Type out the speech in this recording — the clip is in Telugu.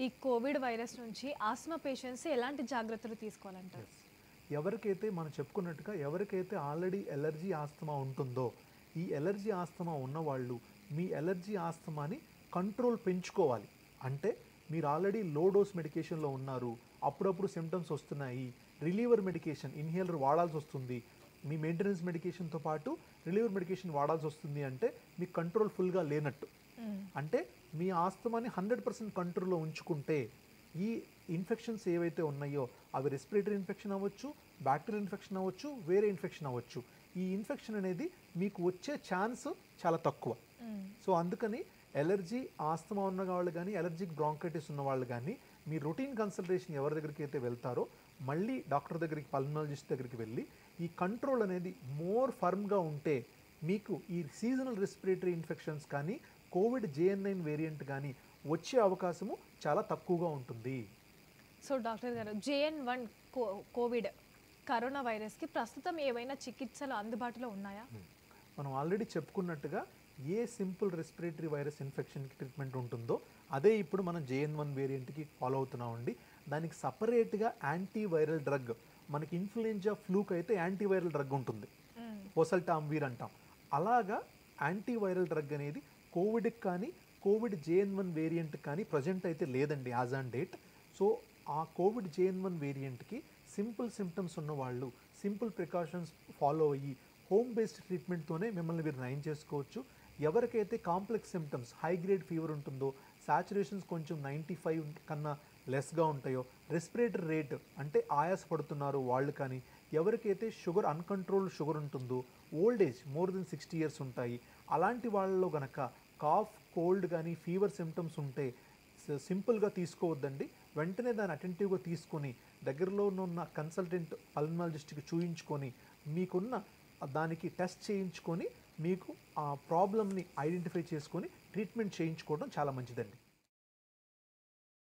ఈ కోవిడ్ వైరస్ నుంచి ఆస్మా పేషెంట్స్ ఎలాంటి జాగ్రత్తలు తీసుకోవాలంటారు? ఎవరికైతే మనం చెప్పుకున్నట్టుగా ఎవరికైతే ఆల్రెడీ ఎలర్జీ ఆస్తమా ఉంటుందో, ఈ ఎలర్జీ ఆస్తమా ఉన్నవాళ్ళు మీ ఎలర్జీ ఆస్తమాని కంట్రోల్ పెంచుకోవాలి. అంటే మీరు ఆల్రెడీ లో డోస్ మెడికేషన్లో ఉన్నారు, అప్పుడప్పుడు సిమ్టమ్స్ వస్తున్నాయి, రిలీవర్ మెడికేషన్ ఇన్హేలర్ వాడాల్సి వస్తుంది, మీ మెయింటెనెన్స్ మెడికేషన్తో పాటు రిలీవర్ మెడికేషన్ వాడాల్సి వస్తుంది అంటే మీకు కంట్రోల్ ఫుల్గా లేనట్టు. అంటే మీ ఆస్తమాని 100% కంట్రోల్లో ఉంచుకుంటే ఈ ఇన్ఫెక్షన్స్ ఏవైతే ఉన్నాయో అవి రెస్పిరేటరీ ఇన్ఫెక్షన్ అవ్వచ్చు, బ్యాక్టీరియల్ ఇన్ఫెక్షన్ అవ్వచ్చు, వేరే ఇన్ఫెక్షన్ అవ్వచ్చు, ఈ ఇన్ఫెక్షన్ అనేది మీకు వచ్చే ఛాన్స్ చాలా తక్కువ. సో అందుకని ఎలర్జీ ఆస్తమా ఉన్న వాళ్ళు కానీ ఎలర్జిక్ బ్రాంకైటిస్ ఉన్న వాళ్ళు కానీ మీ రొటీన్ కన్సల్టేషన్ ఎవరి దగ్గరికి అయితే వెళ్తారో మళ్ళీ డాక్టర్ దగ్గరికి పల్మనాలజిస్ట్ దగ్గరికి వెళ్ళి ఈ కంట్రోల్ అనేది మోర్ ఫర్మ్గా ఉంటే మీకు ఈ సీజనల్ రెస్పిరేటరీ ఇన్ఫెక్షన్స్ కానీ కోవిడ్ JN9 వేరియంట్ కానీ వచ్చే అవకాశము చాలా తక్కువగా ఉంటుంది. సో డాక్టర్ గారు, JN1 కోవిడ్ కరోనా వైరస్కి ప్రస్తుతం ఏవైనా చికిత్సలు అందుబాటులో ఉన్నాయా? మనం ఆల్రెడీ చెప్పుకున్నట్టుగా ఏ సింపుల్ రెస్పిరేటరీ వైరస్ ఇన్ఫెక్షన్కి ట్రీట్మెంట్ ఉంటుందో అదే ఇప్పుడు మనం JN1 వేరియంట్కి ఫాలో అవుతున్నామండి. దానికి సపరేట్గా యాంటీవైరల్ డ్రగ్, మనకి ఇన్ఫ్లుయెంజా ఫ్లూక్ అయితే యాంటీవైరల్ డ్రగ్ ఉంటుంది, ఓసల్టామ్వీర్ అంటాం. అలాగా యాంటీవైరల్ డ్రగ్ అనేది కోవిడ్కి కానీ కోవిడ్ JN1 వేరియంట్ కానీ ప్రజెంట్ అయితే లేదండి యాజ్ ఆన్ డేట్. సో ఆ కోవిడ్ JN1 వేరియంట్కి సింపుల్ సిమ్టమ్స్ ఉన్నవాళ్ళు సింపుల్ ప్రికాషన్స్ ఫాలో అయ్యి హోమ్ బేస్డ్ ట్రీట్మెంట్తోనే మిమ్మల్ని మీరు నయం చేసుకోవచ్చు. ఎవరికైతే complex symptoms high grade fever ఉంటుందో, సాచురేషన్స్ కొంచెం 95 కన్నా లెస్గా ఉంటాయో, రెస్పిరేటరీ రేట్ అంటే ఆయాస పడుతున్నారు వాళ్ళు కానీ, ఎవరికైతే షుగర్ అన్కంట్రోల్డ్ షుగర్ ఉంటుందో, old age more than 60 years ఉంటాయి, అలాంటి వాళ్ళలో గనక కాఫ్ కోల్డ్ కానీ ఫీవర్ సిమ్టమ్స్ ఉంటే సింపుల్గా తీసుకోవద్దండి. వెంటనే దాన్ని అటెంటివ్గా తీసుకొని దగ్గరలో ఉన్న కన్సల్టెంట్ పల్మనాలజిస్ట్కి చూయించుకొని మీకున్న దానికి టెస్ట్ చేయించుకొని మీకు ఆ ప్రాబ్లమ్ని ఐడెంటిఫై చేసుకొని ట్రీట్మెంట్ చేయించుకోవడం చాలా మంచిదండి.